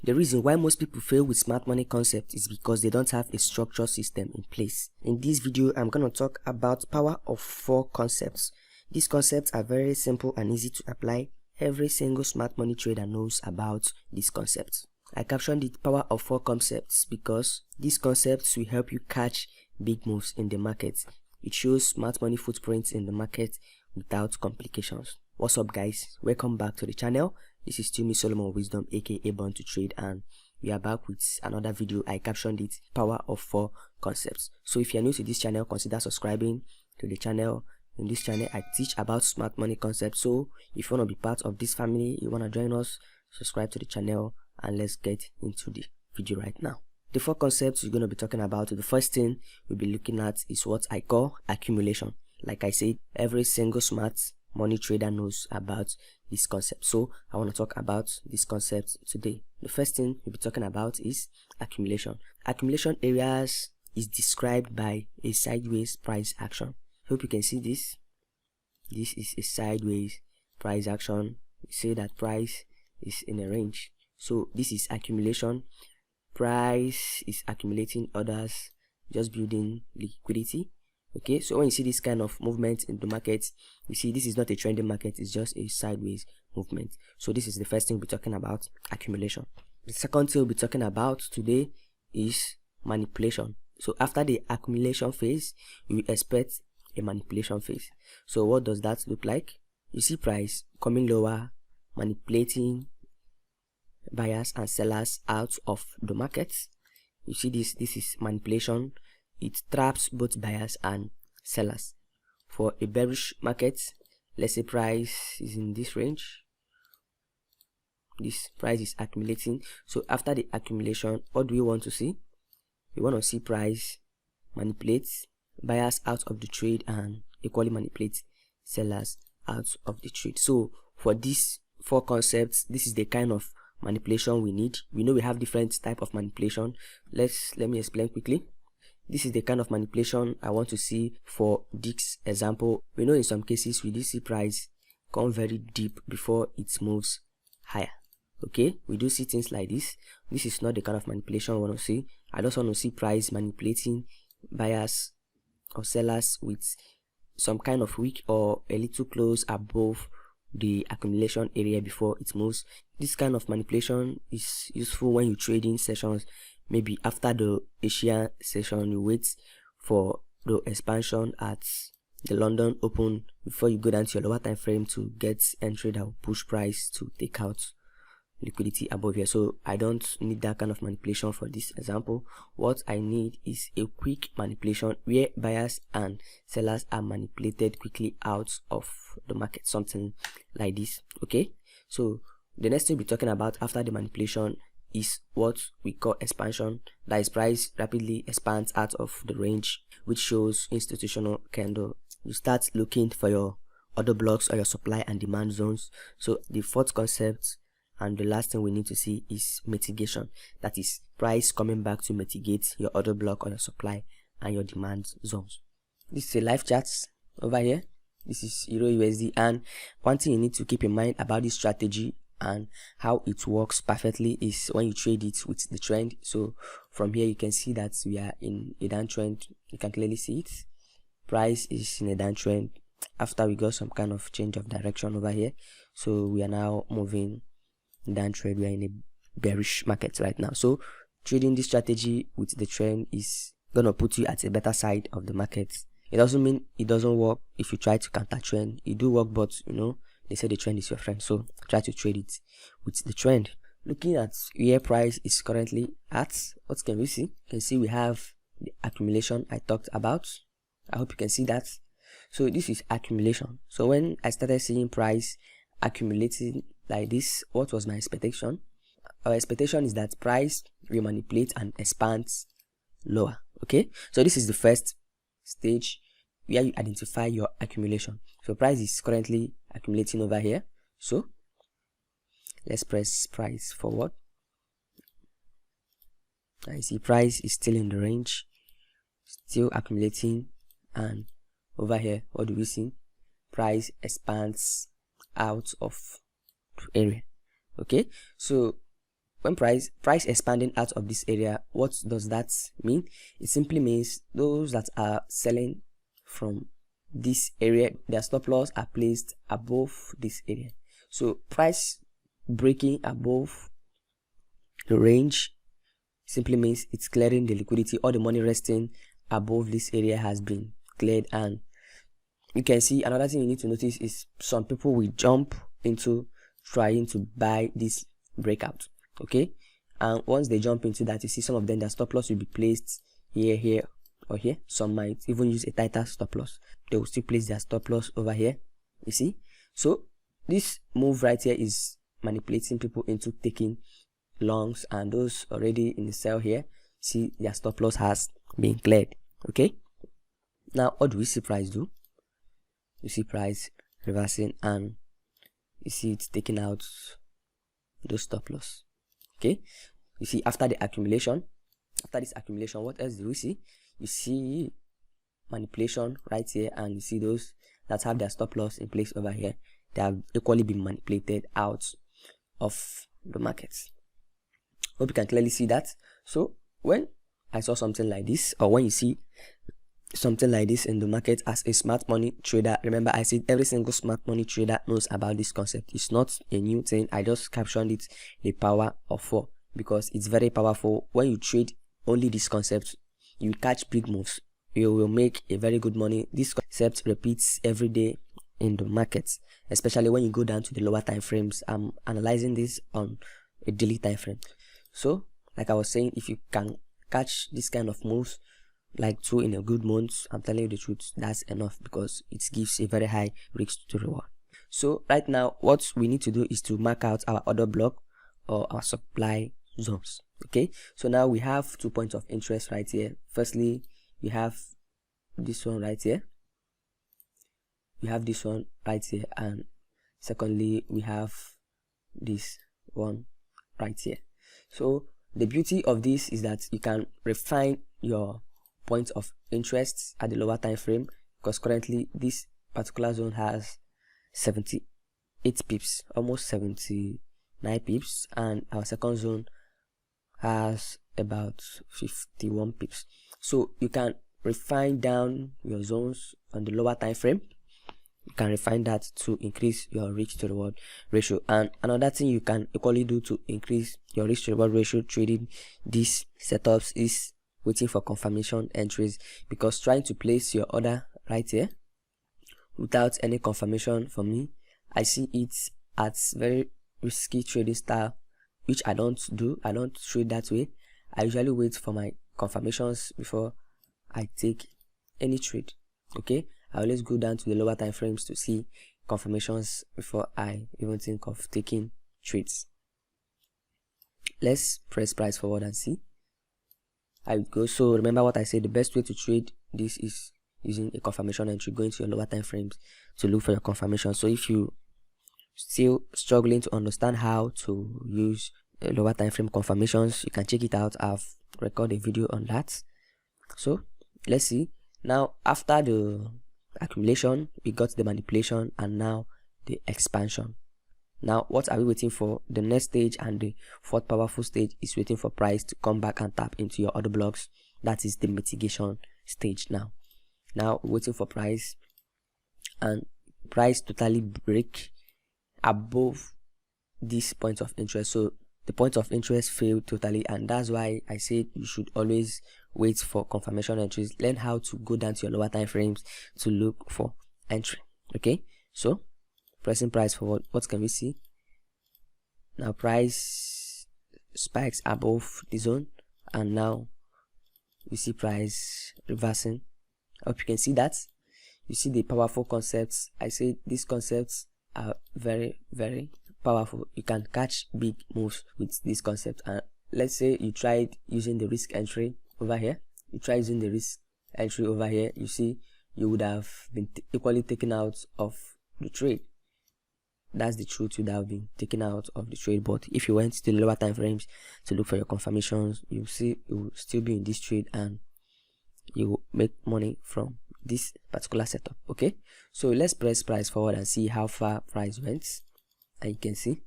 The reason why most people fail with smart money concept is because they don't have a structured system in place. In this video, I'm going to talk about power of 4 concepts. These concepts are very simple and easy to apply. Every single smart money trader knows about these concepts. I captioned it power of 4 concepts because these concepts will help you catch big moves in the market. It shows smart money footprints in the market without complications. What's up guys, welcome back to the channel. This is Tumi Solomon Wisdom aka Born to Trade, and we are back with another video. I captioned it power of 4 concepts. So if you're new to this channel, consider subscribing to the channel. In this channel I teach about smart money concepts, so if you want to be part of this family, you want to join us, subscribe to the channel and let's get into the video right now. The 4 concepts we're going to be talking about, the first thing we'll be looking at is what I call accumulation. Like I said, every single smart money trader knows about this concept, so I want to talk about this concept today. The first thing we'll be talking about is accumulation. Accumulation areas is described by a sideways price action. Hope you can see this. This is a sideways price action. We say that price is in a range, so this is accumulation. Price is accumulating orders, just building liquidity. Okay, so when you see this kind of movement in the market, you see this is not a trending market, it's just a sideways movement. So this is the first thing we'll be talking about, accumulation. The second thing we'll be talking about today is manipulation. So after the accumulation phase, you will expect a manipulation phase. So what does that look like? You see price coming lower, manipulating buyers and sellers out of the market. You see this is manipulation. It traps both buyers and sellers. For a bearish market, let's say price is in this range, this price is accumulating. So after the accumulation, what do we want to see? We want to see price manipulate buyers out of the trade and equally manipulate sellers out of the trade. So for these 4 concepts, this is the kind of manipulation we need. We know we have different type of manipulation. Let me explain quickly. This is the kind of manipulation I want to see for this example. We know in some cases we do see price come very deep before it moves higher. Okay, we do see things like this. This is not the kind of manipulation I want to see. I just want to see price manipulating buyers or sellers with some kind of wick or a little close above the accumulation area before it moves. This kind of manipulation is useful when you trade in sessions. Maybe after the Asian session, you wait for the expansion at the London Open before you go down to your lower time frame to get entry that will push price to take out liquidity above here. So I don't need that kind of manipulation for this example. What I need is a quick manipulation where buyers and sellers are manipulated quickly out of the market, something like this. Okay, so the next thing we're talking about after the manipulation is what we call expansion. That is, price rapidly expands out of the range, which shows institutional candle. You start looking for your order blocks or your supply and demand zones. So the 4th concept and the last thing we need to see is mitigation. That is, price coming back to mitigate your order block or your supply and your demand zones. This is a live chart over here. This is Euro USD, and one thing you need to keep in mind about this strategy and how it works perfectly is when you trade it with the trend. So from here you can see that we are in a downtrend. You can clearly see it. Price is in a downtrend after we got some kind of change of direction over here. So we are now moving downtrend. We are in a bearish market right now. So trading this strategy with the trend is gonna put you at a better side of the market. It doesn't mean it doesn't work if you try to counter trend. It do work, but you know, they say the trend is your friend, so try to trade it with the trend. Looking at where price is currently at, what can we see? You can see we have the accumulation I talked about. I hope you can see that. So this is accumulation. So when I started seeing price accumulating like this, what was my expectation? Our expectation is that price will manipulate and expands lower. Okay, so this is the first stage where you identify your accumulation. So price is currently accumulating over here. So let's press price forward. I see price is still in the range, still accumulating, and over here, what do we see? Price expands out of area. Okay, so when price expanding out of this area, what does that mean? It simply means those that are selling from this area, their stop loss are placed above this area. So price breaking above the range simply means it's clearing the liquidity, or the money resting above this area has been cleared. And you can see another thing you need to notice is some people will jump into trying to buy this breakout. Okay, and once they jump into that, you see some of them, their stop loss will be placed here, or here. Some might even use a tighter stop loss. They will still place their stop loss over here, you see. So this move right here is manipulating people into taking longs, and those already in the sell here, see their stop loss has been cleared. Okay, now what do we see price do? You see price reversing, and you see it's taking out those stop loss. Okay, you see after this accumulation, what else do we see? You see manipulation right here, and you see those that have their stop loss in place over here, they have equally been manipulated out of the markets. Hope you can clearly see that. So when I saw something like this, or when you see something like this in the market as a smart money trader, remember I said every single smart money trader knows about this concept. It's not a new thing. I just captioned it the power of 4 because it's very powerful. When you trade only this concept, you catch big moves, you will make a very good money. This concept repeats every day in the markets, especially when you go down to the lower time frames. I'm analyzing this on a daily time frame. So like I was saying, if you can catch this kind of moves like 2 in a good month, I'm telling you the truth, that's enough, because it gives a very high risk to reward. So right now what we need to do is to mark out our order block or our supply zones. Okay, so now we have 2 points of interest right here. Firstly, we have this one right here, and secondly we have this one right here. So the beauty of this is that you can refine your points of interest at the lower time frame, because currently this particular zone has 78 pips, almost 79 pips, and our second zone has about 51 pips. So you can refine down your zones on the lower time frame. You can refine that to increase your risk to reward ratio. And another thing you can equally do to increase your risk to reward ratio trading these setups is waiting for confirmation entries, because trying to place your order right here without any confirmation, for me, I see it as very risky trading style, which I don't do. I don't trade that way. I usually wait for my confirmations before I take any trade. Okay, I always go down to the lower time frames to see confirmations before I even think of taking trades. Let's press price forward and see how it goes. So remember what I said, the best way to trade this is using a confirmation entry, going to your lower time frames to look for your confirmation. So if you still struggling to understand how to use lower time frame confirmations, you can check it out. I've recorded a video on that. So let's see. Now after the accumulation, we got the manipulation, and now the expansion. Now what are we waiting for? The next stage and the fourth powerful stage is waiting for price to come back and tap into your order blocks. That is the mitigation stage. Now we're waiting for price, and price totally break above this point of interest. So the point of interest failed totally, and that's why I said you should always wait for confirmation entries. Learn how to go down to your lower time frames to look for entry. Okay, so pressing price forward, what can we see? Now price spikes above the zone, and now you see price reversing. I hope you can see that. You see the powerful concepts. I say these concepts are very, very powerful. You can catch big moves with this concept. And let's say you tried using the risk entry over here, you see you would have been equally taken out of the trade. That's the truth, you would have been taken out of the trade. But if you went to the lower time frames to look for your confirmations, you see you will still be in this trade, and you will make money from this particular setup. Okay, so let's press price forward and see how far price went. And you can see,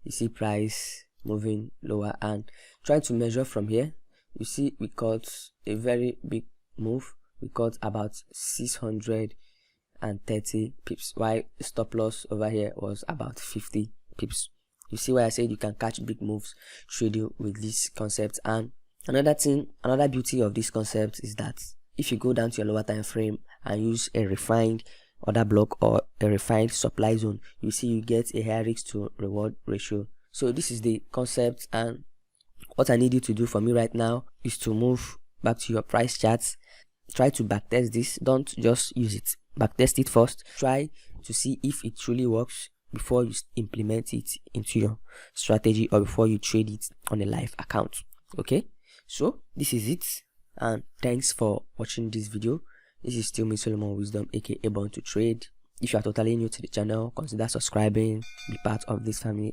you see price moving lower, and trying to measure from here. You see we got a very big move. We got about 630 pips, while stop loss over here was about 50 pips. You see why I said you can catch big moves trading with this concept. And another beauty of this concept is that if you go down to your lower time frame and use a refined order block or a refined supply zone, you see you get a higher risk to reward ratio. So this is the concept, and what I need you to do for me right now is to move back to your price charts. Try to backtest this. Don't just use it. Backtest it first. Try to see if it truly works before you implement it into your strategy or before you trade it on a live account. Okay, so this is it, and thanks for watching this video. This is still me, Solomon Wisdom, aka Born to Trade. If you are totally new to the channel, consider subscribing, be part of this family.